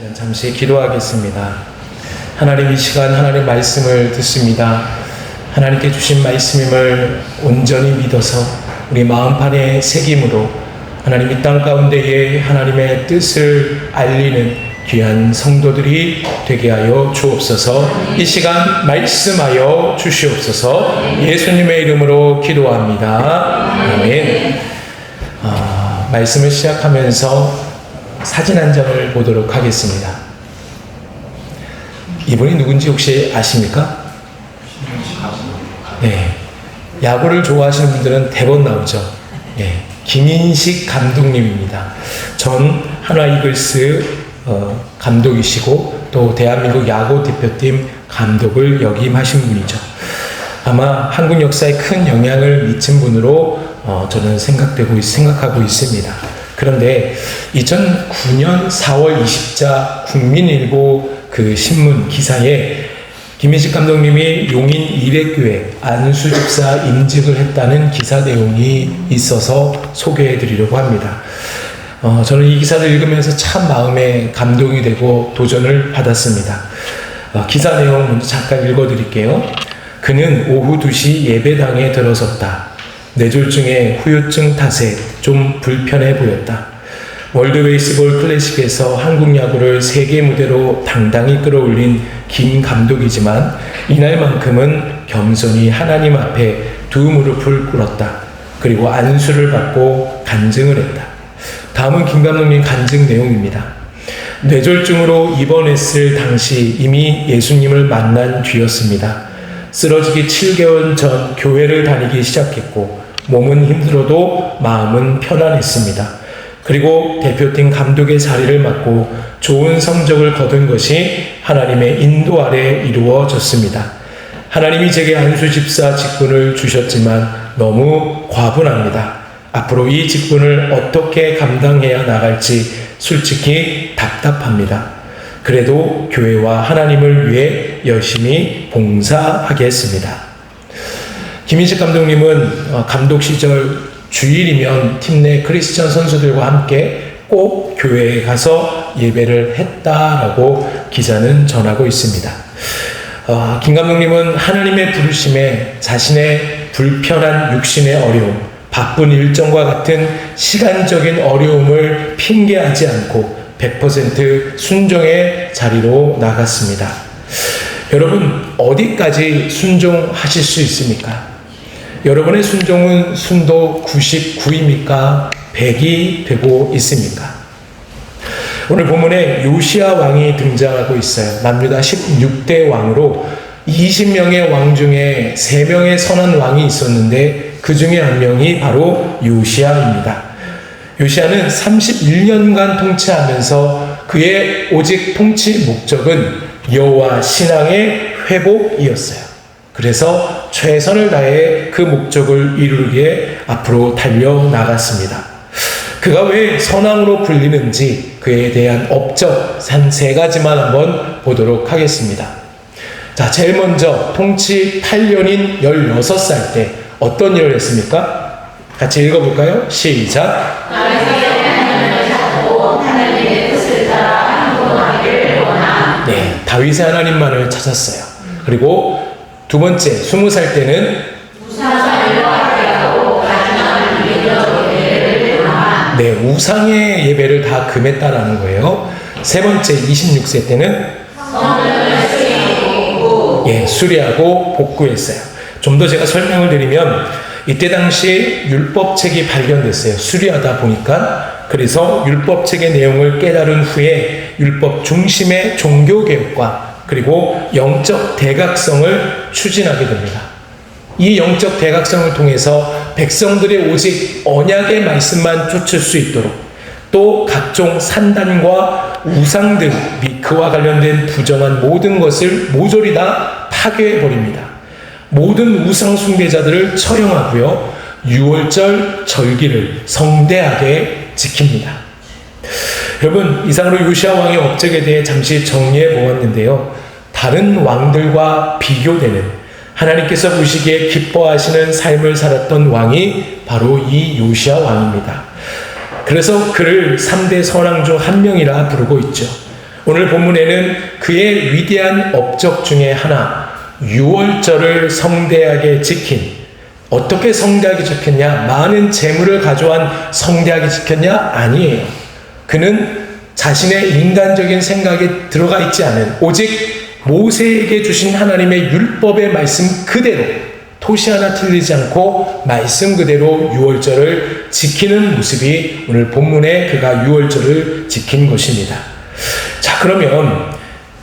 잠시 기도하겠습니다. 하나님, 이 시간 하나님 말씀을 듣습니다. 하나님께 주신 말씀임을 온전히 믿어서 우리 마음판에 새김으로 하나님 이 땅 가운데에 하나님의 뜻을 알리는 귀한 성도들이 되게 하여 주옵소서. 이 시간 말씀하여 주시옵소서. 예수님의 이름으로 기도합니다. 아멘. 말씀을 시작하면서 사진 한 장을 보도록 하겠습니다. 이분이 누군지 혹시 아십니까? 네, 야구를 좋아하시는 분들은 대번 나오죠. 네, 김인식 감독님입니다. 전 한화 이글스 감독이시고 또 대한민국 야구 대표팀 감독을 역임하신 분이죠. 아마 한국 역사에 큰 영향을 미친 분으로 저는 생각하고 있습니다. 그런데 2009년 4월 20자 국민일보 그 신문 기사에 김인식 감독님이 용인 이례교회 안수집사 임직을 했다는 기사 내용이 있어서 소개해 드리려고 합니다. 저는 이 기사를 읽으면서 참 마음에 감동이 되고 도전을 받았습니다. 기사 내용 먼저 잠깐 읽어 드릴게요. 그는 오후 2시 예배당에 들어섰다. 뇌졸중에 후유증 탓에 좀 불편해 보였다. 월드 베이스볼 클래식에서 한국 야구를 세계 무대로 당당히 끌어올린 김 감독이지만 이날만큼은 겸손히 하나님 앞에 두 무릎을 꿇었다. 그리고 안수를 받고 간증을 했다. 다음은 김 감독님 간증 내용입니다. 뇌졸중으로 입원했을 당시 이미 예수님을 만난 뒤였습니다. 쓰러지기 7개월 전 교회를 다니기 시작했고 몸은 힘들어도 마음은 편안했습니다. 그리고 대표팀 감독의 자리를 맡고 좋은 성적을 거둔 것이 하나님의 인도 아래 이루어졌습니다. 하나님이 제게 안수집사 직분을 주셨지만 너무 과분합니다. 앞으로 이 직분을 어떻게 감당해야 나갈지 솔직히 답답합니다. 그래도 교회와 하나님을 위해 열심히 봉사하겠습니다. 김인식 감독님은 감독 시절 주일이면 팀 내 크리스천 선수들과 함께 꼭 교회에 가서 예배를 했다라고 기자는 전하고 있습니다. 김 감독님은 하나님의 부르심에 자신의 불편한 육신의 어려움, 바쁜 일정과 같은 시간적인 어려움을 핑계하지 않고 100% 순종의 자리로 나갔습니다. 여러분, 어디까지 순종하실 수 있습니까? 여러분의 순종은 순도 99입니까? 100이 되고 있습니까? 오늘 본문에 요시야 왕이 등장하고 있어요. 남유다 16대 왕으로 20명의 왕 중에 3명의 선한 왕이 있었는데 그 중에 한 명이 바로 요시야입니다. 요시야는 31년간 통치하면서 그의 오직 통치 목적은 여호와 신앙의 회복이었어요. 그래서 최선을 다해 그 목적을 이루기 위해 앞으로 달려나갔습니다. 그가 왜 선왕으로 불리는지 그에 대한 업적 한 3가지만 한번 보도록 하겠습니다. 자, 제일 먼저 통치 8년인 16살 때 어떤 일을 했습니까? 같이 읽어볼까요? 시작! 네, 다윗의 하나님만을 찾았어요. 그리고 두 번째, 20살 때는 네, 우상의 예배를 다 금했다라는 거예요. 세 번째, 26세 때는 수리하고 복구했어요. 좀 더 제가 설명을 드리면 이때 당시에 율법책이 발견됐어요. 수리하다 보니까. 그래서 율법책의 내용을 깨달은 후에 율법 중심의 종교개혁과 그리고 영적 대각성을 추진하게 됩니다. 이 영적 대각성을 통해서 백성들의 오직 언약의 말씀만 쫓을 수 있도록 또 각종 산단과 우상들 및 그와 관련된 부정한 모든 것을 모조리 다 파괴해버립니다. 모든 우상 숭배자들을 처형하고요. 유월절 절기를 성대하게 지킵니다. 여러분, 이상으로 요시야 왕의 업적에 대해 잠시 정리해 보았는데요. 다른 왕들과 비교되는 하나님께서 보시기에 기뻐하시는 삶을 살았던 왕이 바로 이 요시야 왕입니다. 그래서 그를 3대 선왕 중 한 명이라 부르고 있죠. 오늘 본문에는 그의 위대한 업적 중에 하나, 유월절을 성대하게 지킨, 어떻게 성대하게 지켰냐? 많은 재물을 가져간 성대하게 지켰냐? 아니에요. 그는 자신의 인간적인 생각에 들어가 있지 않은, 오직 모세에게 주신 하나님의 율법의 말씀 그대로, 토시 하나 틀리지 않고 말씀 그대로 유월절을 지키는 모습이 오늘 본문에 그가 유월절을 지킨 것입니다. 자, 그러면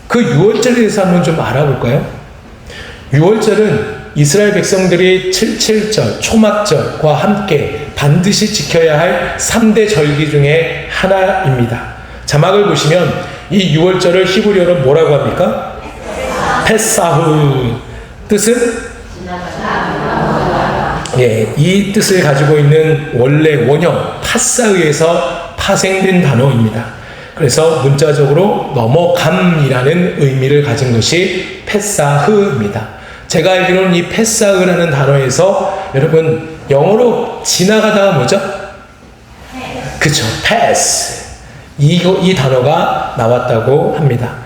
그 유월절에 대해서 한번 좀 알아볼까요? 유월절은 이스라엘 백성들이 77절, 초막절과 함께 반드시 지켜야 할 3대 절기 중에 하나입니다. 자막을 보시면 이 유월절을 히브리어로 뭐라고 합니까? 페사흐. 뜻은? 예, 이 뜻을 가지고 있는 원래 원형 파사흐에서 파생된 단어입니다. 그래서 문자적으로 넘어감이라는 의미를 가진 것이 페사흐입니다. 제가 알기로는 이 페사흐라는 단어에서 여러분 영어로 지나가다가 뭐죠? 그쵸, pass. 이 단어가 나왔다고 합니다.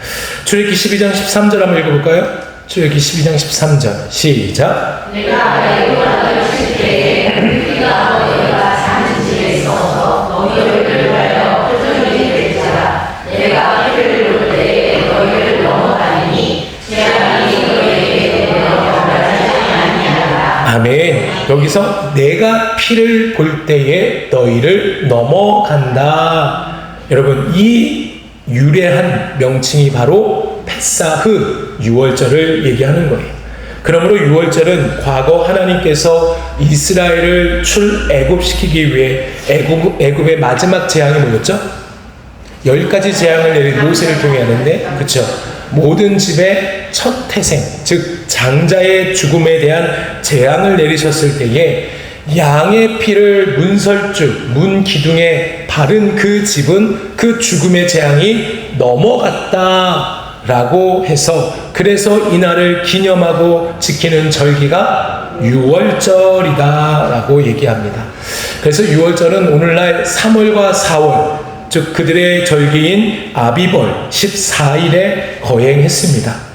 출애굽기 12장 13절 한번 읽어볼까요? 출애굽기 12장 13절 시작. 내가 애굽 땅을 칠 때에 우리가 너희가 사는 집에 있어서 너희를 위하여 표정이 될 자라. 내가 피를 볼 때에 너희를 넘어가니 재앙이 너희에게 넘어가지 아니하리라. 아멘. 여기서 내가 피를 볼 때에 너희를 넘어간다. 여러분, 이 유래한 명칭이 바로 페사흐, 유월절을 얘기하는 거예요. 그러므로 유월절은 과거 하나님께서 이스라엘을 출애굽시키기 위해 애굽의 마지막 재앙이 뭐였죠? 10가지 재앙을 내린 모세를 통해 하는데, 그렇죠? 모든 집의 첫 태생, 즉 장자의 죽음에 대한 재앙을 내리셨을 때에 양의 피를 문설주, 문 기둥에 바른 그 집은 그 죽음의 재앙이 넘어갔다라고 해서, 그래서 이날을 기념하고 지키는 절기가 유월절이다라고 얘기합니다. 그래서 유월절은 오늘날 3월과 4월, 즉 그들의 절기인 아비벌 14일에 거행했습니다.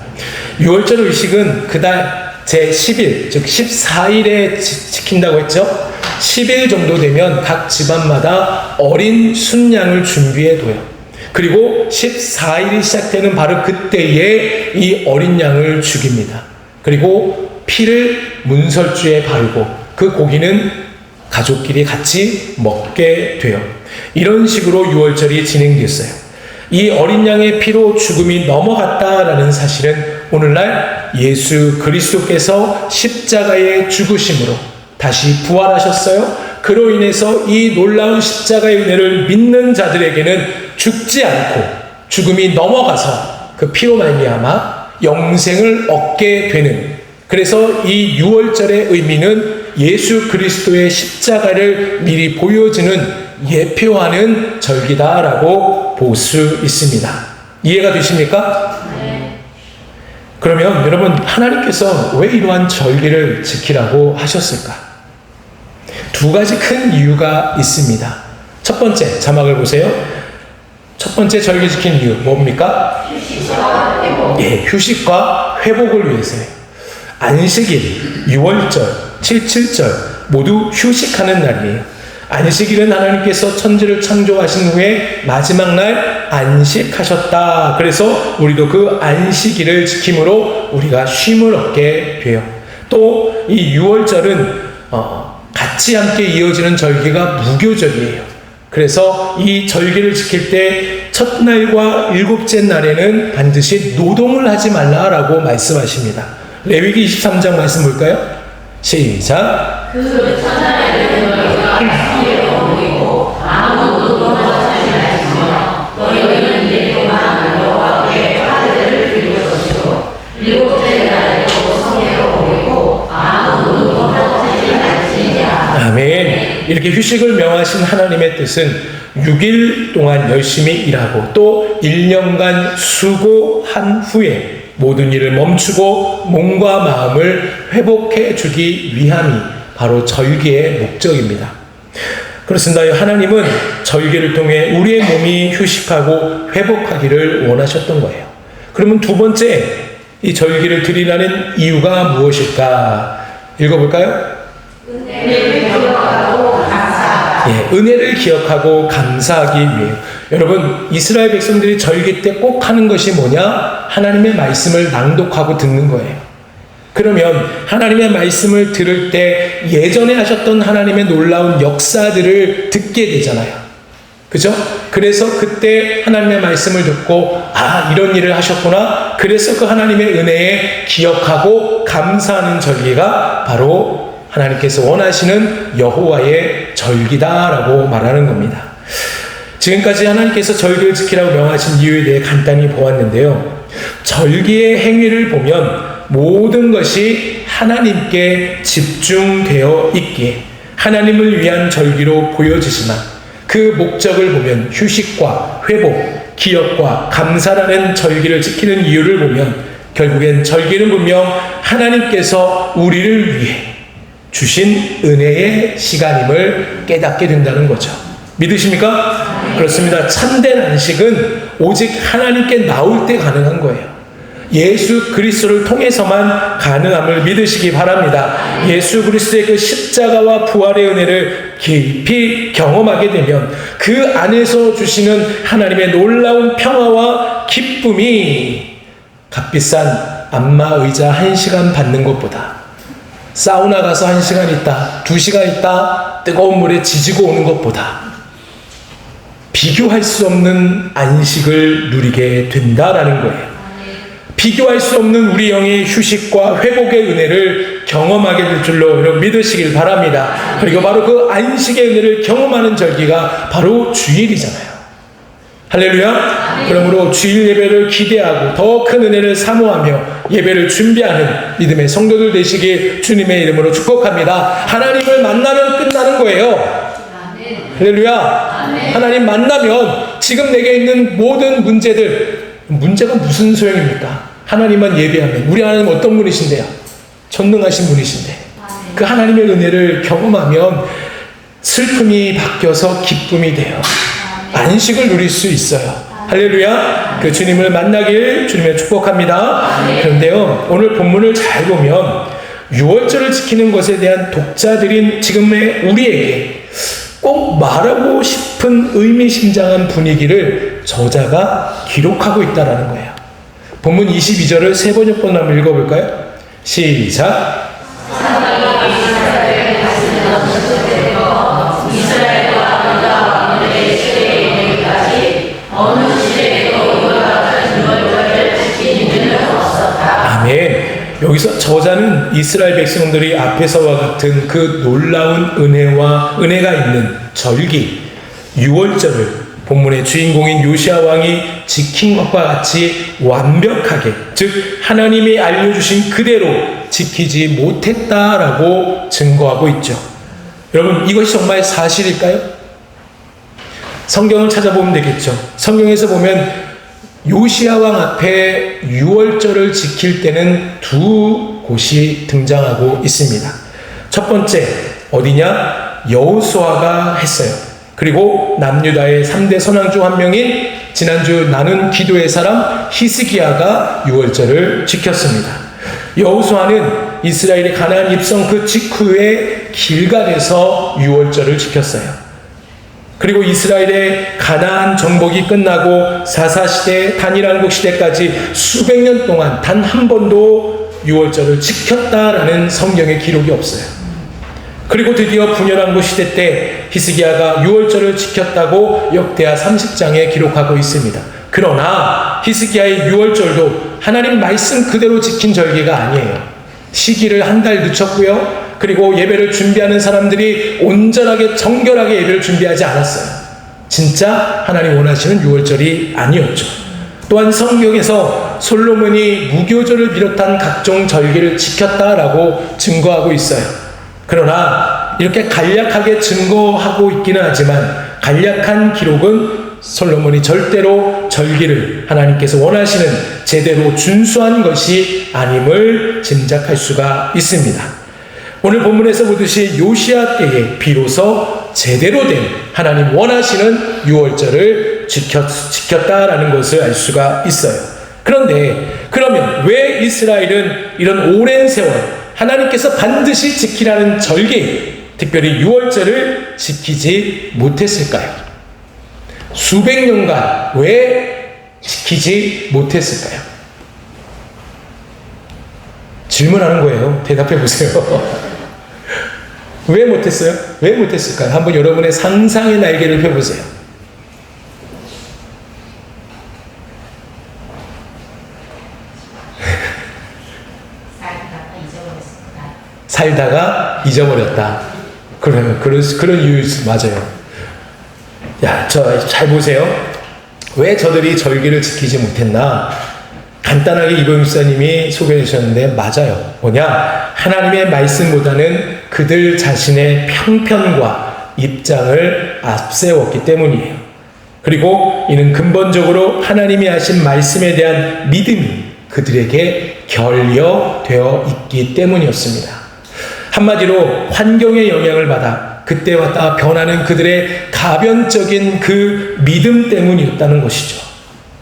유월절 의식은 그달 제10일, 즉 14일에 지킨다고 했죠. 10일 정도 되면 각 집안마다 어린 순양을 준비해둬요. 그리고 14일이 시작되는 바로 그때에 이 어린 양을 죽입니다. 그리고 피를 문설주에 바르고 그 고기는 가족끼리 같이 먹게 돼요. 이런 식으로 유월절이 진행됐어요. 이 어린 양의 피로 죽음이 넘어갔다라는 사실은 오늘날 예수 그리스도께서 십자가의 죽으심으로 다시 부활하셨어요. 그로 인해서 이 놀라운 십자가의 은혜를 믿는 자들에게는 죽지 않고 죽음이 넘어가서 그 피로 말미암아 영생을 얻게 되는, 그래서 이 유월절의 의미는 예수 그리스도의 십자가를 미리 보여주는, 예표하는 절기다라고 볼 수 있습니다. 이해가 되십니까? 네. 그러면 여러분, 하나님께서 왜 이러한 절기를 지키라고 하셨을까? 두 가지 큰 이유가 있습니다. 첫 번째, 자막을 보세요. 첫 번째 절기 지킨 이유 뭡니까? 휴식과 회복. 예, 휴식과 회복을 위해서요. 안식일, 유월절, 77절 모두 휴식하는 날이에요. 안식일은 하나님께서 천지를 창조하신 후에 마지막 날 안식하셨다. 그래서 우리도 그 안식일을 지킴으로 우리가 쉼을 얻게 돼요. 또 이 유월절은 같이 함께 이어지는 절기가 무교절이에요. 그래서 이 절기를 지킬 때 첫날과 일곱째 날에는 반드시 노동을 하지 말라라고 말씀하십니다. 레위기 23장 말씀 볼까요? 시작. 그 첫날에는 너희가 성회로 모이고 아무 노동하지 말지며 너희는 일 동안 여호와께 화제를 드리고 것이고 일곱째 날에도 성회로 모이고 아무 노동하지 말지니라. 아멘. 이렇게 휴식을 명하신 하나님의 뜻은 6일 동안 열심히 일하고 또 1년간 수고한 후에 모든 일을 멈추고 몸과 마음을 회복해 주기 위함이 바로 절기의 목적입니다. 그렇습니다. 하나님은 절기를 통해 우리의 몸이 휴식하고 회복하기를 원하셨던 거예요. 그러면 두 번째, 이 절기를 드리라는 이유가 무엇일까? 읽어볼까요? 은혜를 기억하고 감사하기. 은혜를 기억하고 감사하기 위해. 여러분, 이스라엘 백성들이 절기 때 꼭 하는 것이 뭐냐? 하나님의 말씀을 낭독하고 듣는 거예요. 그러면 하나님의 말씀을 들을 때 예전에 하셨던 하나님의 놀라운 역사들을 듣게 되잖아요. 그죠? 그래서 그때 하나님의 말씀을 듣고 이런 일을 하셨구나. 그래서 그 하나님의 은혜에 기억하고 감사하는 절기가 바로 하나님께서 원하시는 여호와의 절기다라고 말하는 겁니다. 지금까지 하나님께서 절기를 지키라고 명하신 이유에 대해 간단히 보았는데요. 절기의 행위를 보면 모든 것이 하나님께 집중되어 있기에 하나님을 위한 절기로 보여지지만 그 목적을 보면 휴식과 회복, 기억과 감사라는 절기를 지키는 이유를 보면 결국엔 절기는 분명 하나님께서 우리를 위해 주신 은혜의 시간임을 깨닫게 된다는 거죠. 믿으십니까? 그렇습니다. 참된 안식은 오직 하나님께 나올 때 가능한 거예요. 예수 그리스도를 통해서만 가능함을 믿으시기 바랍니다. 예수 그리스도의 그 십자가와 부활의 은혜를 깊이 경험하게 되면 그 안에서 주시는 하나님의 놀라운 평화와 기쁨이 값비싼 안마 의자 1시간 받는 것보다, 사우나 가서 1시간 있다, 2시간 있다 뜨거운 물에 지지고 오는 것보다 비교할 수 없는 안식을 누리게 된다라는 거예요. 비교할 수 없는 우리 영의 휴식과 회복의 은혜를 경험하게 될 줄로 여러분 믿으시길 바랍니다. 그리고 바로 그 안식의 은혜를 경험하는 절기가 바로 주일이잖아요. 할렐루야. 그러므로 주일 예배를 기대하고 더 큰 은혜를 사모하며 예배를 준비하는 믿음의 성도들 되시길 주님의 이름으로 축복합니다. 하나님을 만나면 끝나는 거예요. 할렐루야. 하나님 만나면 지금 내게 있는 모든 문제가 무슨 소용입니까? 하나님만 예배하면. 우리 하나님 어떤 분이신데요? 전능하신 분이신데 그 하나님의 은혜를 경험하면 슬픔이 바뀌어서 기쁨이 돼요. 안식을 누릴 수 있어요. 할렐루야. 그 주님을 만나길 주님의 축복합니다. 그런데요, 오늘 본문을 잘 보면 유월절을 지키는 것에 대한 독자들인 지금의 우리에게 꼭 말하고 싶은 의미심장한 분위기를 저자가 기록하고 있다는 거예요. 본문 22절을 세 번역본 한번 읽어볼까요? 시작. 아멘. 여기서 저자는 이스라엘 백성들이 앞에서와 같은 그 놀라운 은혜가 있는 절기 유월절을 본문의 주인공인 요시야 왕이 지킨 것과 같이 완벽하게, 즉 하나님이 알려주신 그대로 지키지 못했다라고 증거하고 있죠. 여러분, 이것이 정말 사실일까요? 성경을 찾아보면 되겠죠. 성경에서 보면 요시야 왕 앞에 유월절을 지킬 때는 두 곳이 등장하고 있습니다. 첫 번째 어디냐? 여호수아가 했어요. 그리고 남유다의 3대 선왕 중 한 명인 지난주 나눈 기도의 사람 히스기야가 유월절을 지켰습니다. 여호수아는 이스라엘의 가나안 입성 그 직후에 길갈에서 유월절을 지켰어요. 그리고 이스라엘의 가나안 정복이 끝나고 사사시대, 단일왕국 시대까지 수백 년 동안 단 한 번도 유월절을 지켰다라는 성경의 기록이 없어요. 그리고 드디어 분열왕국 시대 때 히스기야가 유월절을 지켰다고 역대하 30장에 기록하고 있습니다. 그러나 히스기야의 유월절도 하나님 말씀 그대로 지킨 절기가 아니에요. 시기를 한 달 늦췄고요. 그리고 예배를 준비하는 사람들이 온전하게 정결하게 예배를 준비하지 않았어요. 진짜 하나님 원하시는 유월절이 아니었죠. 또한 성경에서 솔로몬이 무교절을 비롯한 각종 절기를 지켰다라고 증거하고 있어요. 그러나 이렇게 간략하게 증거하고 있기는 하지만 간략한 기록은 솔로몬이 절대로 절기를 하나님께서 원하시는 제대로 준수한 것이 아님을 짐작할 수가 있습니다. 오늘 본문에서 보듯이 요시야 때에 비로소 제대로 된 하나님 원하시는 유월절을 지켰다라는 것을 알 수가 있어요. 그런데 그러면 왜 이스라엘은 이런 오랜 세월 하나님께서 반드시 지키라는 절기, 특별히 유월절을 지키지 못했을까요? 수백 년간 왜 지키지 못했을까요? 질문하는 거예요. 대답해 보세요. 왜 못했어요? 왜 못했을까요? 한번 여러분의 상상의 날개를 펴보세요. 살다가 잊어버렸다. 그런 이유 맞아요. 야, 잘 보세요. 왜 저들이 절기를 지키지 못했나? 간단하게 이보 목사님이 소개해 주셨는데 맞아요. 뭐냐? 하나님의 말씀보다는 그들 자신의 편견과 입장을 앞세웠기 때문이에요. 그리고 이는 근본적으로 하나님이 하신 말씀에 대한 믿음이 그들에게 결여되어 있기 때문이었습니다. 한마디로 환경의 영향을 받아 그때마다 변하는 그들의 가변적인 그 믿음 때문이었다는 것이죠.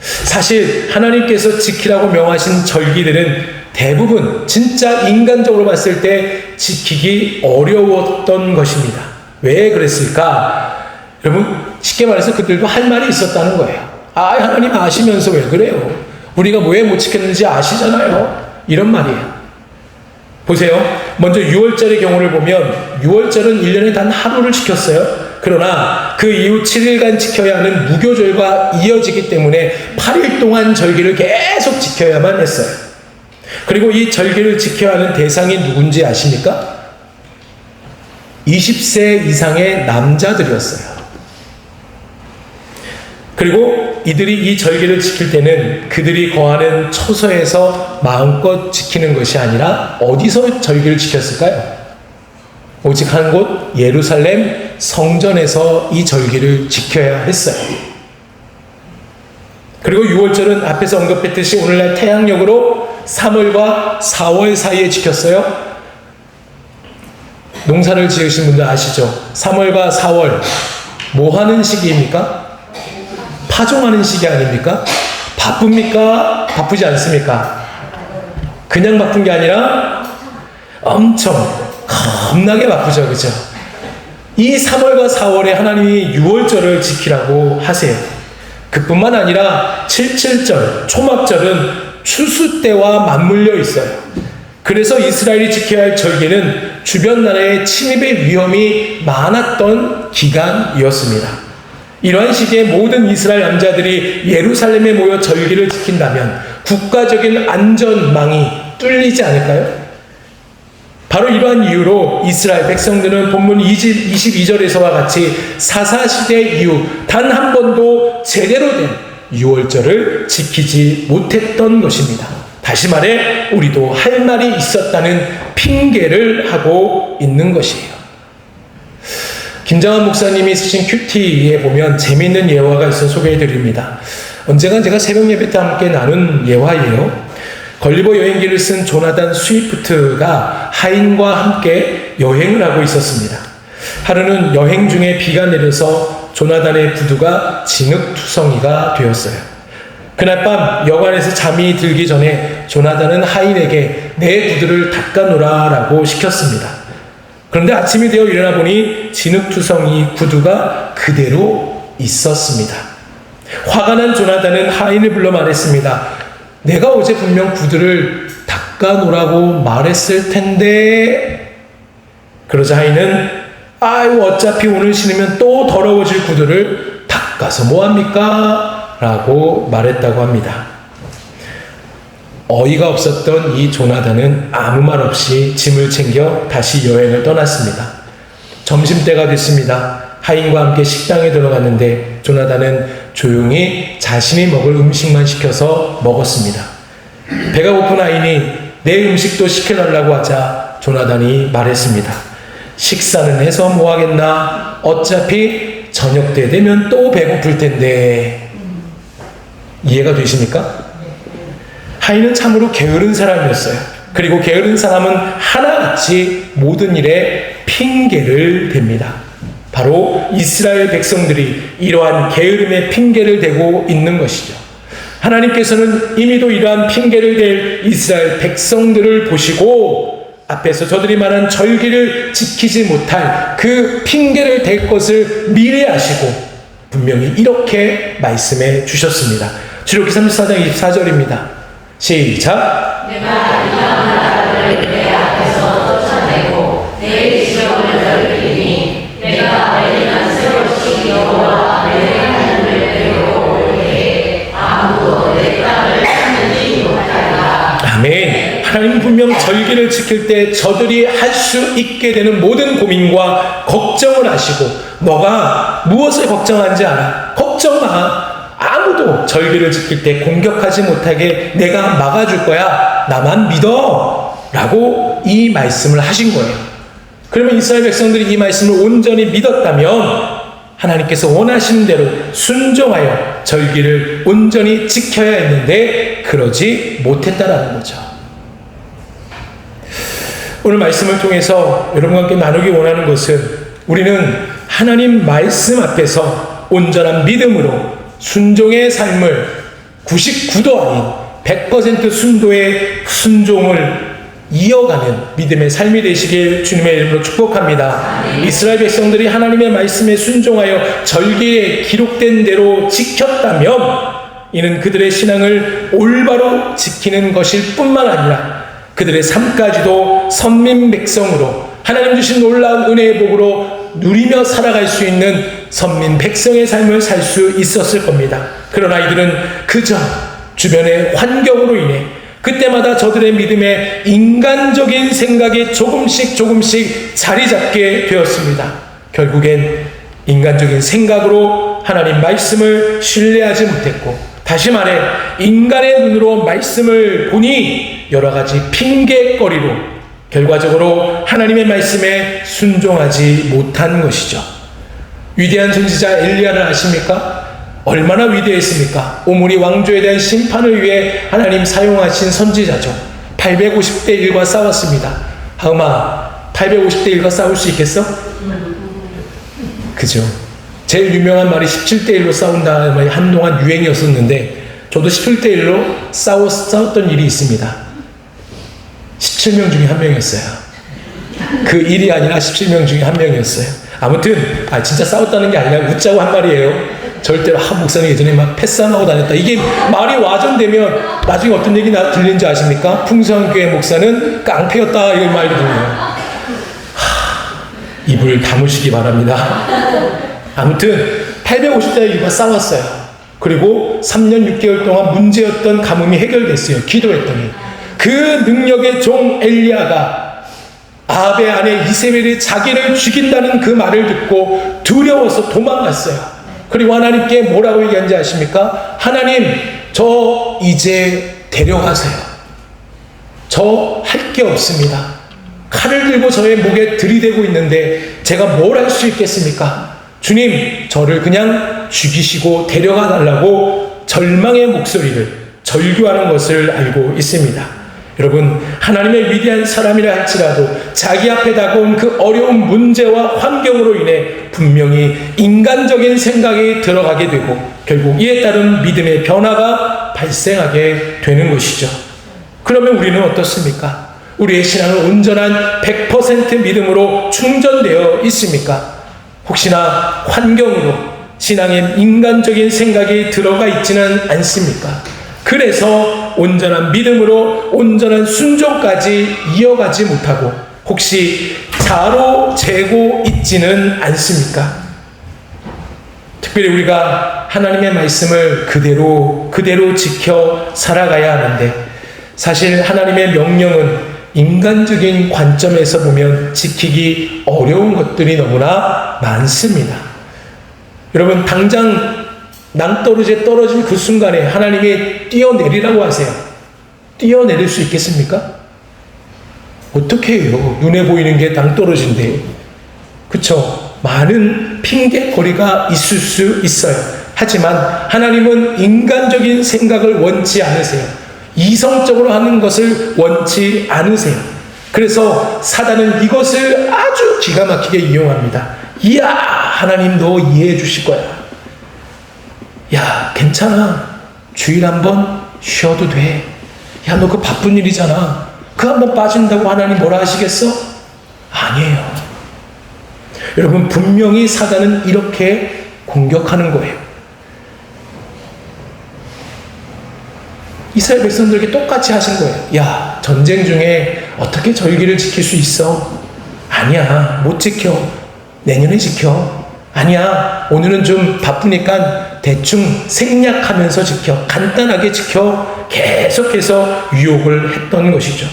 사실 하나님께서 지키라고 명하신 절기들은 대부분 진짜 인간적으로 봤을 때 지키기 어려웠던 것입니다. 왜 그랬을까? 여러분 쉽게 말해서 그들도 할 말이 있었다는 거예요. 하나님 아시면서 왜 그래요? 우리가 왜 못 지켰는지 아시잖아요. 이런 말이에요. 보세요. 먼저 유월절의 경우를 보면 유월절은 1년에 단 하루를 지켰어요. 그러나 그 이후 7일간 지켜야 하는 무교절과 이어지기 때문에 8일 동안 절기를 계속 지켜야만 했어요. 그리고 이 절기를 지켜야 하는 대상이 누군지 아십니까? 20세 이상의 남자들이었어요. 그리고 이들이 이 절기를 지킬 때는 그들이 거하는 처소에서 마음껏 지키는 것이 아니라 어디서 절기를 지켰을까요? 오직 한 곳 예루살렘 성전에서 이 절기를 지켜야 했어요. 그리고 유월절은 앞에서 언급했듯이 오늘날 태양력으로 3월과 4월 사이에 지켰어요. 농사를 지으신 분들 아시죠? 3월과 4월 뭐 하는 시기입니까? 파종하는 시기 아닙니까? 바쁩니까? 바쁘지 않습니까? 그냥 바쁜 게 아니라 엄청 겁나게 바쁘죠. 그죠? 이 3월과 4월에 하나님이 유월절을 지키라고 하세요. 그뿐만 아니라 77절, 초막절은 추수 때와 맞물려 있어요. 그래서 이스라엘이 지켜야 할 절기는 주변 나라의 침입의 위험이 많았던 기간이었습니다. 이러한 시기에 모든 이스라엘 남자들이 예루살렘에 모여 절기를 지킨다면 국가적인 안전망이 뚫리지 않을까요? 바로 이러한 이유로 이스라엘 백성들은 본문 22절에서와 같이 사사시대 이후 단 한 번도 제대로 된 유월절을 지키지 못했던 것입니다. 다시 말해 우리도 할 말이 있었다는 핑계를 하고 있는 것이에요. 김장한 목사님이 쓰신 큐티에 보면 재미있는 예화가 있어 소개해드립니다. 언젠가 제가 새벽 예배 때 함께 나눈 예화예요. 걸리버 여행기를 쓴 조나단 스위프트가 하인과 함께 여행을 하고 있었습니다. 하루는 여행 중에 비가 내려서 조나단의 구두가 진흙투성이가 되었어요. 그날 밤 여관에서 잠이 들기 전에 조나단은 하인에게 내 구두를 닦아놓으라고 시켰습니다. 그런데 아침이 되어 일어나 보니 진흙투성이 구두가 그대로 있었습니다. 화가 난 조나단은 하인을 불러 말했습니다. 내가 어제 분명 구두를 닦아놓으라고 말했을 텐데. 그러자 하인은 어차피 오늘 신으면 또 더러워질 구두를 닦아서 뭐합니까? 라고 말했다고 합니다. 어이가 없었던 이 조나단은 아무 말 없이 짐을 챙겨 다시 여행을 떠났습니다. 점심때가 됐습니다. 하인과 함께 식당에 들어갔는데 조나단은 조용히 자신이 먹을 음식만 시켜서 먹었습니다. 배가 고픈 하인이 내 음식도 시켜달라고 하자 조나단이 말했습니다. 식사는 해서 뭐하겠나? 어차피 저녁 때 되면 또 배고플 텐데. 이해가 되십니까? 하인은 참으로 게으른 사람이었어요. 그리고 게으른 사람은 하나같이 모든 일에 핑계를 댑니다. 바로 이스라엘 백성들이 이러한 게으름의 핑계를 대고 있는 것이죠. 하나님께서는 이미도 이러한 핑계를 댈 이스라엘 백성들을 보시고 앞에서 저들이 말한 절기를 지키지 못할 그 핑계를 댈 것을 미리 아시고 분명히 이렇게 말씀해 주셨습니다. 출애굽기 34장 24절입니다. 시작. 내가 이방은 나라들을 내 앞에서 쫓아내고 내 지경을 넓히니 내가 내리는 새롭시 여호와 내 하나님을 데려올 때에 아무도 내 땅을 찾는지 못하리라. 아멘. 하나님 분명 절기를 지킬 때 저들이 할 수 있게 되는 모든 고민과 걱정을 하시고 너가 무엇을 걱정하는지 알아. 걱정 마. 아무도 절기를 지킬 때 공격하지 못하게 내가 막아줄 거야. 나만 믿어. 라고 이 말씀을 하신 거예요. 그러면 이스라엘 백성들이 이 말씀을 온전히 믿었다면 하나님께서 원하시는 대로 순종하여 절기를 온전히 지켜야 했는데 그러지 못했다라는 거죠. 오늘 말씀을 통해서 여러분과 함께 나누기 원하는 것은 우리는 하나님 말씀 앞에서 온전한 믿음으로 순종의 삶을 99도 아닌 100% 순종을 이어가는 믿음의 삶이 되시길 주님의 이름으로 축복합니다. 이스라엘 백성들이 하나님의 말씀에 순종하여 절기에 기록된 대로 지켰다면 이는 그들의 신앙을 올바로 지키는 것일 뿐만 아니라 그들의 삶까지도 선민 백성으로 하나님 주신 놀라운 은혜의 복으로 누리며 살아갈 수 있는 선민 백성의 삶을 살 수 있었을 겁니다. 그러나 이들은 그저 주변의 환경으로 인해 그때마다 저들의 믿음에 인간적인 생각이 조금씩 자리 잡게 되었습니다. 결국엔 인간적인 생각으로 하나님 말씀을 신뢰하지 못했고, 다시 말해 인간의 눈으로 말씀을 보니 여러 가지 핑계거리로 결과적으로 하나님의 말씀에 순종하지 못한 것이죠. 위대한 선지자 엘리야를 아십니까? 얼마나 위대했습니까? 오므리 왕조에 대한 심판을 위해 하나님 사용하신 선지자죠. 850대 1과 싸웠습니다. 하음아, 850대 1과 싸울 수 있겠어? 그죠? 제일 유명한 말이 17대 1로 싸운다는 말이 한동안 유행이었었는데 저도 17대 1로 싸웠던 일이 있습니다. 17명 중에 한 명이었어요. 그 일이 아니라 17명 중에 한 명이었어요. 아무튼 진짜 싸웠다는 게 아니라 웃자고 한 말이에요. 절대로 목사님 예전에 막 패싸움하고 다녔다. 이게 말이 와전되면 나중에 어떤 얘기 들리는지 아십니까? 풍성교회 목사는 깡패였다 이런 말이 들려요. 입을 다무시기 바랍니다. 아무튼 850대 1과 싸웠어요. 그리고 3년 6개월 동안 문제였던 가뭄이 해결됐어요. 기도했더니 그 능력의 종 엘리야가 아합의 아내 이세벨이 자기를 죽인다는 그 말을 듣고 두려워서 도망갔어요. 그리고 하나님께 뭐라고 얘기한지 아십니까? 하나님, 저 이제 데려가세요. 저 할 게 없습니다. 칼을 들고 저의 목에 들이대고 있는데 제가 뭘 할 수 있겠습니까? 주님, 저를 그냥 죽이시고 데려가 달라고 절망의 목소리를 절규하는 것을 알고 있습니다. 여러분, 하나님의 위대한 사람이라 할지라도 자기 앞에 다가온 그 어려운 문제와 환경으로 인해 분명히 인간적인 생각이 들어가게 되고 결국 이에 따른 믿음의 변화가 발생하게 되는 것이죠. 그러면 우리는 어떻습니까? 우리의 신앙은 온전한 100% 믿음으로 충전되어 있습니까? 혹시나 환경으로 신앙에 인간적인 생각이 들어가 있지는 않습니까? 그래서 온전한 믿음으로 온전한 순종까지 이어가지 못하고 혹시 자로 재고 있지는 않습니까? 특별히 우리가 하나님의 말씀을 그대로 지켜 살아가야 하는데 사실 하나님의 명령은 인간적인 관점에서 보면 지키기 어려운 것들이 너무나 많습니다. 여러분, 당장 낭떠러지에 떨어진 그 순간에 하나님이 뛰어내리라고 하세요. 뛰어내릴 수 있겠습니까? 어떻게 해요? 눈에 보이는 게 낭떠러지인데. 그쵸? 많은 핑계거리가 있을 수 있어요. 하지만 하나님은 인간적인 생각을 원치 않으세요. 이성적으로 하는 것을 원치 않으세요. 그래서 사단은 이것을 아주 기가 막히게 이용합니다. 이야, 하나님 너 이해해 주실 거야. 야, 괜찮아. 주일 한번 쉬어도 돼. 야, 너 그 바쁜 일이잖아. 그 한번 빠진다고 하나님 뭐라 하시겠어? 아니에요. 여러분, 분명히 사단은 이렇게 공격하는 거예요. 이스라엘 백성들에게 똑같이 하신 거예요. 야, 전쟁 중에 어떻게 절기를 지킬 수 있어? 아니야, 못 지켜. 내년에 지켜. 아니야, 오늘은 좀 바쁘니까 대충 생략하면서 지켜. 간단하게 지켜. 계속해서 유혹을 했던 것이죠.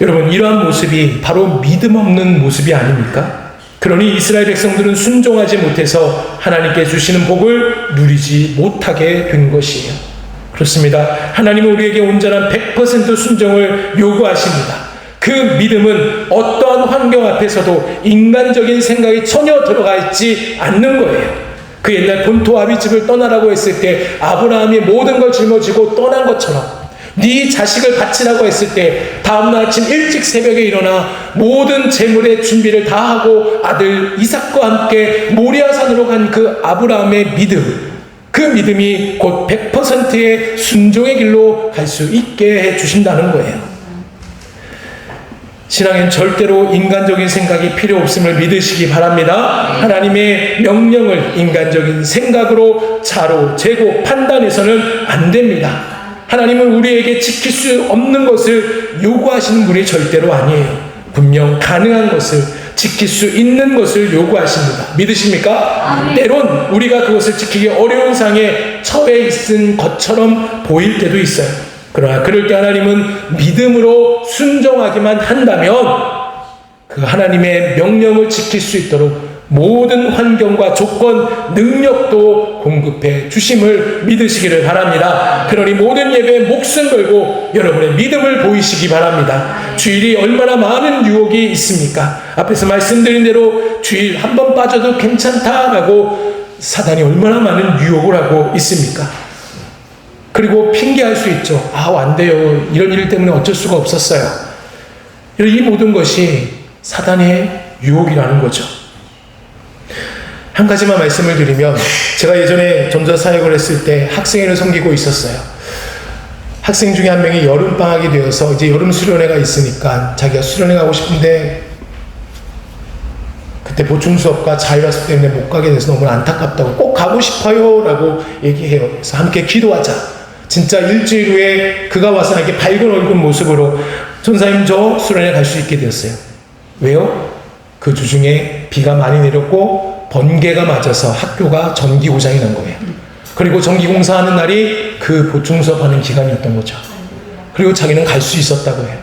여러분, 이러한 모습이 바로 믿음 없는 모습이 아닙니까? 그러니 이스라엘 백성들은 순종하지 못해서 하나님께 주시는 복을 누리지 못하게 된 것이에요. 그렇습니다. 하나님은 우리에게 온전한 100% 순종을 요구하십니다. 그 믿음은 어떠한 환경 앞에서도 인간적인 생각이 전혀 들어가 있지 않는 거예요. 그 옛날 본토 아비집을 떠나라고 했을 때 아브라함이 모든 걸 짊어지고 떠난 것처럼 네 자식을 바치라고 했을 때 다음날 아침 일찍 새벽에 일어나 모든 재물의 준비를 다 하고 아들 이삭과 함께 모리아산으로 간 그 아브라함의 믿음, 그 믿음이 곧 100%의 순종의 길로 갈 수 있게 해주신다는 거예요. 신앙엔 절대로 인간적인 생각이 필요 없음을 믿으시기 바랍니다. 하나님의 명령을 인간적인 생각으로 자로 재고 판단해서는 안 됩니다. 하나님은 우리에게 지킬 수 없는 것을 요구하시는 분이 절대로 아니에요. 분명 가능한 것을, 지킬 수 있는 것을 요구하십니다. 믿으십니까? 때론 우리가 그것을 지키기 어려운 상에 처해 있은 것처럼 보일 때도 있어요. 그러나 그럴 때 하나님은 믿음으로 순종하기만 한다면 그 하나님의 명령을 지킬 수 있도록 모든 환경과 조건, 능력도 공급해 주심을 믿으시기를 바랍니다. 그러니 모든 예배에 목숨 걸고 여러분의 믿음을 보이시기 바랍니다. 주일이 얼마나 많은 유혹이 있습니까? 앞에서 말씀드린 대로 주일 한 번 빠져도 괜찮다라고 사단이 얼마나 많은 유혹을 하고 있습니까? 그리고 핑계할 수 있죠. 아, 안 돼요. 이런 일 때문에 어쩔 수가 없었어요. 이 모든 것이 사단의 유혹이라는 거죠. 한 가지만 말씀을 드리면, 제가 예전에 전도 사역을 했을 때 학생회를 섬기고 있었어요. 학생 중에 한 명이 여름방학이 되어서 이제 여름 수련회가 있으니까 자기가 수련회 가고 싶은데 그때 보충 수업과 자율학습 때문에 못 가게 돼서 너무 안타깝다고, 꼭 가고 싶어요 라고 얘기해요. 그래서 함께 기도하자. 진짜 일주일 후에 그가 와서 이렇게 밝은 얼굴 모습으로 전사님 저 수련회 갈 수 있게 되었어요. 왜요? 그 주중에 비가 많이 내렸고 번개가 맞아서 학교가 전기 고장이 난 거예요. 그리고 전기 공사하는 날이 그 보충 수업하는 기간이었던 거죠. 그리고 자기는 갈 수 있었다고 해요.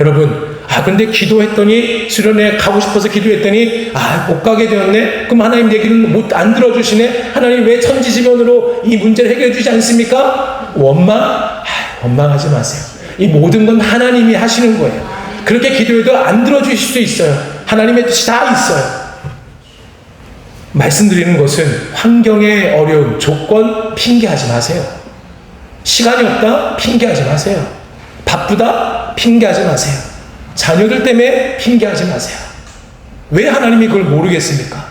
여러분, 근데 기도했더니, 수련회 가고 싶어서 기도했더니 못 가게 되었네. 그럼 하나님 얘기는 안 들어주시네. 하나님 왜 천지지변으로 이 문제를 해결해 주지 않습니까? 원망하지 마세요. 이 모든 건 하나님이 하시는 거예요. 그렇게 기도해도 안 들어주실 수 있어요. 하나님의 뜻이 다 있어요. 말씀드리는 것은 환경의 어려움, 조건 핑계하지 마세요. 시간이 없다? 핑계하지 마세요. 바쁘다? 핑계하지 마세요. 자녀들 때문에 핑계하지 마세요. 왜 하나님이 그걸 모르겠습니까?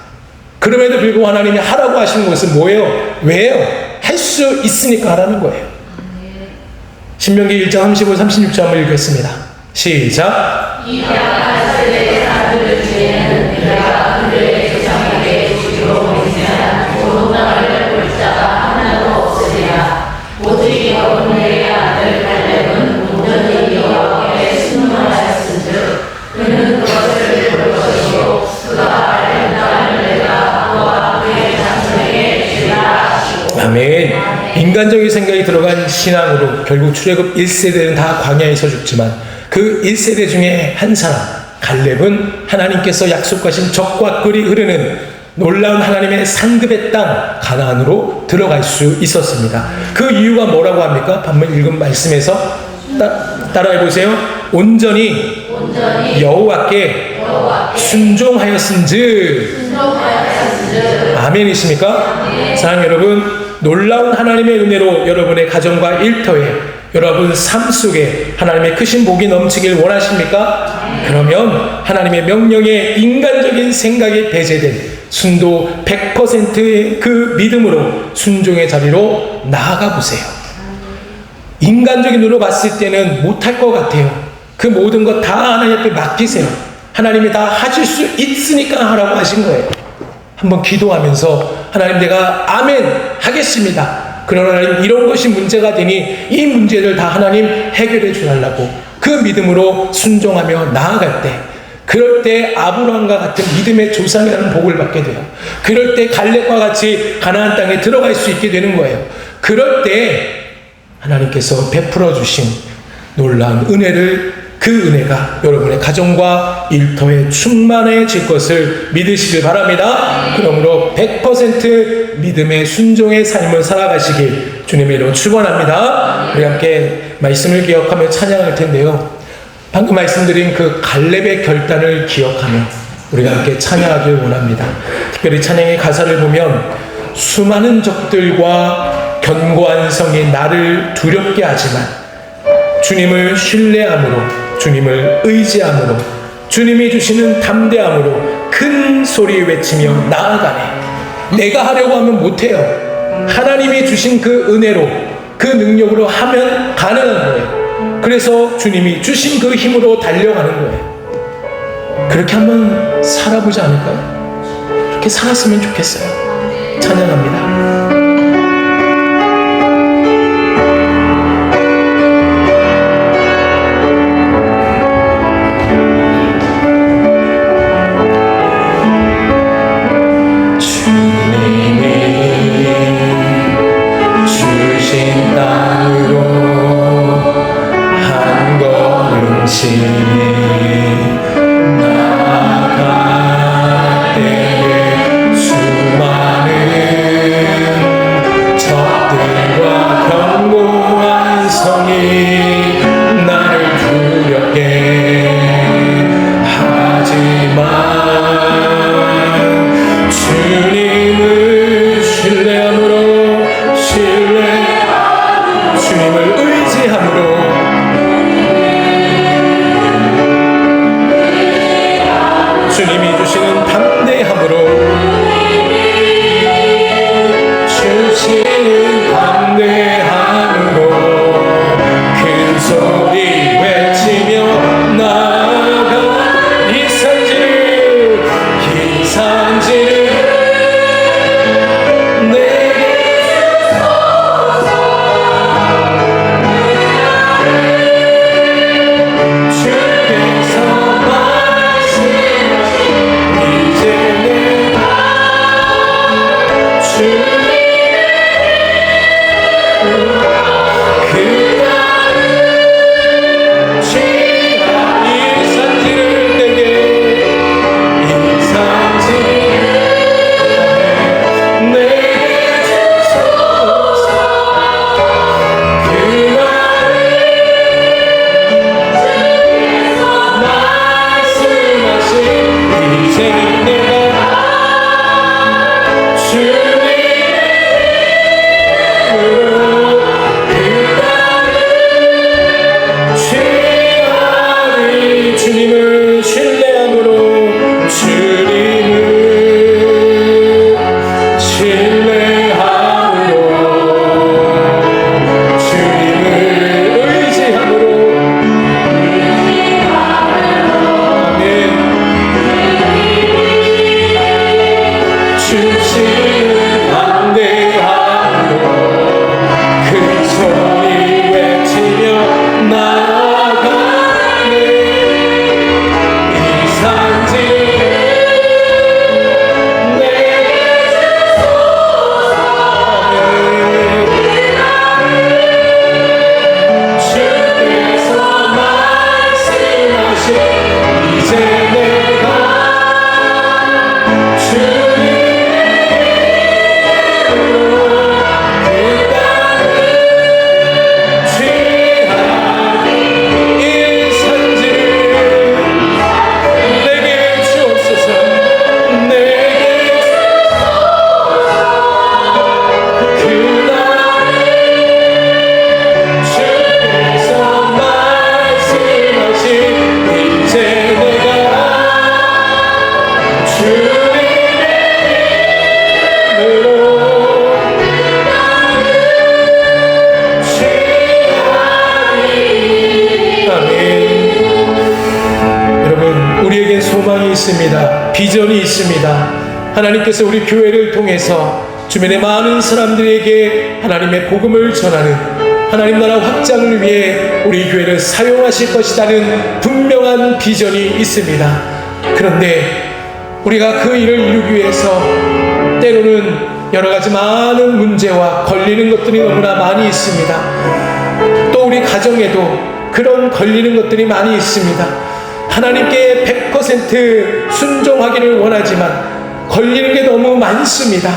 그럼에도 불구하고 하나님이 하라고 하시는 것은 뭐예요? 왜요? 할 수 있으니까 하라는 거예요. 신명기 1장 35, 36절 한번 읽겠습니다. 시작. 아멘. 인간적인 생각이 들어간 신앙으로 결국 출애굽 1세대는 다 광야에서 죽지만 그 1세대 중에 한 사람 갈렙은 하나님께서 약속하신 적과 꿀이 흐르는 놀라운 하나님의 상급의 땅 가나안으로 들어갈 수 있었습니다. 그 이유가 뭐라고 합니까? 방금 읽은 말씀에서 따라해보세요. 온전히 여호와께 순종하였은즉. 아멘이십니까? 사랑하는 여러분, 놀라운 하나님의 은혜로 여러분의 가정과 일터에 여러분 삶 속에 하나님의 크신 복이 넘치길 원하십니까? 그러면 하나님의 명령에 인간적인 생각이 배제된 순도 100%의 그 믿음으로 순종의 자리로 나아가 보세요. 인간적인 눈으로 봤을 때는 못할 것 같아요. 그 모든 것 다 하나님 앞에 맡기세요. 하나님이 다 하실 수 있으니까 하라고 하신 거예요. 한번 기도하면서 하나님 내가 아멘 하겠습니다. 그러나 하나님 이런 것이 문제가 되니 이 문제를 다 하나님 해결해 주달라고 그 믿음으로 순종하며 나아갈 때, 그럴 때 아브라함과 같은 믿음의 조상이라는 복을 받게 돼요. 그럴 때 갈렙과 같이 가나안 땅에 들어갈 수 있게 되는 거예요. 그럴 때 하나님께서 베풀어 주신 놀라운 은혜를, 그 은혜가 여러분의 가정과 일터에 충만해질 것을 믿으시길 바랍니다. 그러므로 100% 믿음의 순종의 삶을 살아가시길 주님의 이름으로 축원합니다. 우리 함께 말씀을 기억하며 찬양할 텐데요. 방금 말씀드린 그 갈렙의 결단을 기억하며 우리가 함께 찬양하길 원합니다. 특별히 찬양의 가사를 보면 수많은 적들과 견고한 성이 나를 두렵게 하지만 주님을 신뢰함으로, 주님을 의지함으로, 주님이 주시는 담대함으로 큰 소리 외치며 나아가네. 내가 하려고 하면 못해요. 하나님이 주신 그 은혜로, 그 능력으로 하면 가능한 거예요. 그래서 주님이 주신 그 힘으로 달려가는 거예요. 그렇게 한번 살아보지 않을까요? 그렇게 살았으면 좋겠어요. 찬양합니다. 소망이 있습니다. 비전이 있습니다. 하나님께서 우리 교회를 통해서 주변의 많은 사람들에게 하나님의 복음을 전하는 하나님 나라 확장을 위해 우리 교회를 사용하실 것이라는 분명한 비전이 있습니다. 그런데 우리가 그 일을 이루기 위해서 때로는 여러 가지 많은 문제와 걸리는 것들이 너무나 많이 있습니다. 또 우리 가정에도 그런 걸리는 것들이 많이 있습니다. 하나님께 100% 순종하기를 원하지만 걸리는 게 너무 많습니다.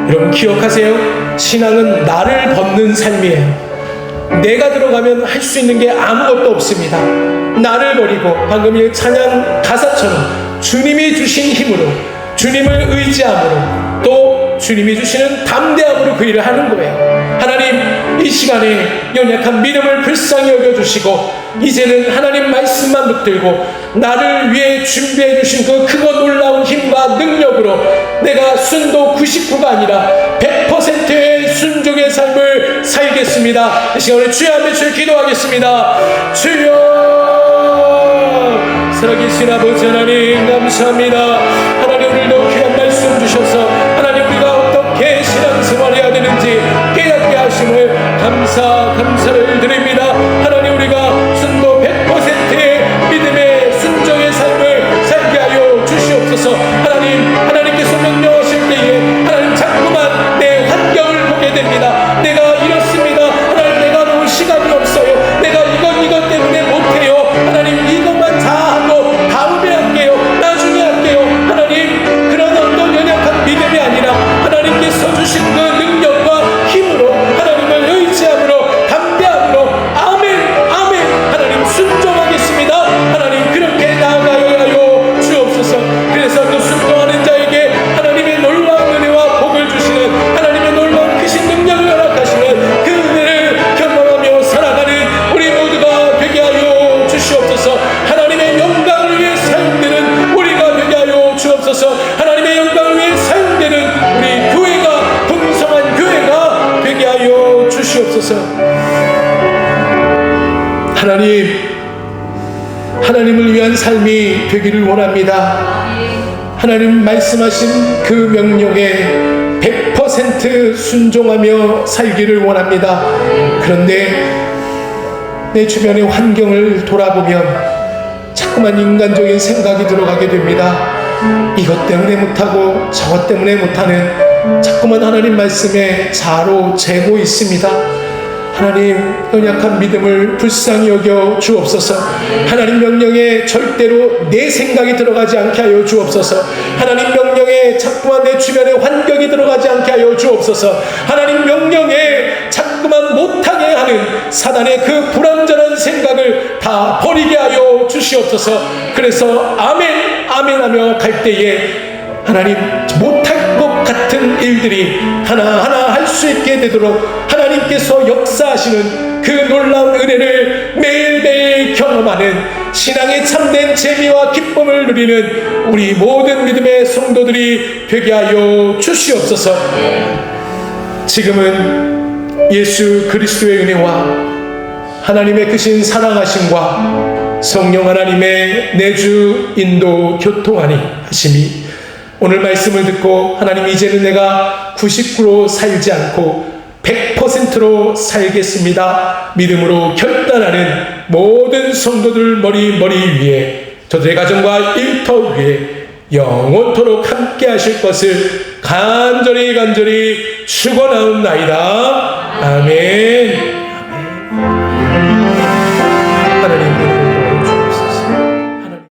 여러분 기억하세요. 신앙은 나를 벗는 삶이에요. 내가 들어가면 할 수 있는 게 아무것도 없습니다. 나를 버리고 방금 이 찬양 가사처럼 주님이 주신 힘으로, 주님을 의지함으로, 또 주님이 주시는 담대함으로 그 일을 하는 거예요. 하나님, 이 시간에 연약한 믿음을 불쌍히 여겨주시고 이제는 하나님 말씀만 붙들고 나를 위해 준비해 주신 그 크고 놀라운 힘과 능력으로 내가 순도 99가 아니라 100%의 순종의 삶을 살겠습니다. 이 시간에 주여 한번 주여 기도하겠습니다. 주여, 살아계신 아버지 하나님 감사합니다. 하나님, 오늘도 귀한 말씀 주셔서 하나님 우리가 어떻게 신앙생활해야 되는지 깨닫게 하심을 감사를 드립니다. 하나님, 우리가 순도 100%의 믿음의 순종의 삶을 살게 하여 주시옵소서. 하나님께서 명령하실 때에 하나님 자꾸만 내 환경을 보게 됩니다. 내가 이렇습니다. 하나님, 내가 너무 시간이 없어요. 내가 이것 때문에 못해요. 하나님, 이것만 다 하고 다음에 할게요. 나중에 할게요. 하나님, 그런 어떤 연약한 믿음이 아니라 하나님께서 주신 그 능력과 힘으로 하나님을 의지함으로 담대함으로 아멘 하나님 순종하겠습니다. 하나님, 그렇게 나아가야 하여 주옵소서. 그래서 그 순종하는 자에게 하나님의 놀라운 은혜와 복을 주시는 하나님의 놀라운 크신 능력을 허락하시는 그 은혜를 경험하며 살아가는 우리 모두가 되게 하여 주시옵소서. 하나님의 영광을 위해 사용되는 우리가 되게 하여 주옵소서. 하나님의 영광을 위해 사용되는 우리 교회가, 풍성한 교회가 되게 하여 주시옵소서. 하나님을 위한 삶이 되기를 원합니다. 하나님 말씀하신 그 명령에 100% 순종하며 살기를 원합니다. 그런데 내 주변의 환경을 돌아보면 자꾸만 인간적인 생각이 들어가게 됩니다. 이것 때문에 못하고 저것 때문에 못하는 자꾸만 하나님 말씀에 자로 재고 있습니다. 하나님, 연약한 믿음을 불쌍히 여겨 주옵소서. 하나님 명령에 절대로 내 생각이 들어가지 않게 하여 주옵소서. 하나님 명령에 자꾸만 내 주변의 환경이 들어가지 않게 하여 주옵소서. 하나님 명령에 자꾸만 못하게 하는 사단의 그 불완전한 생각을 다 버리게 하여 주시옵소서. 그래서 아멘 하며 갈 때에 하나님, 못할 것 같은 일들이 하나하나 할 수 있게 되도록 하나님께서 역사하시는 그 놀라운 은혜를 매일매일 경험하는 신앙의 참된 재미와 기쁨을 누리는 우리 모든 믿음의 성도들이 되게 하여 주시옵소서. 지금은 예수 그리스도의 은혜와 하나님의 크신 사랑하심과 성령 하나님의 내주 인도 교통하니 하심이 오늘 말씀을 듣고 하나님, 이제는 내가 99로 살지 않고 100%로 살겠습니다 믿음으로 결단하는 모든 성도들 머리 위에, 저들의 가정과 일터 위에 영원토록 함께 하실 것을 간절히 축원하옵나이다. 아멘.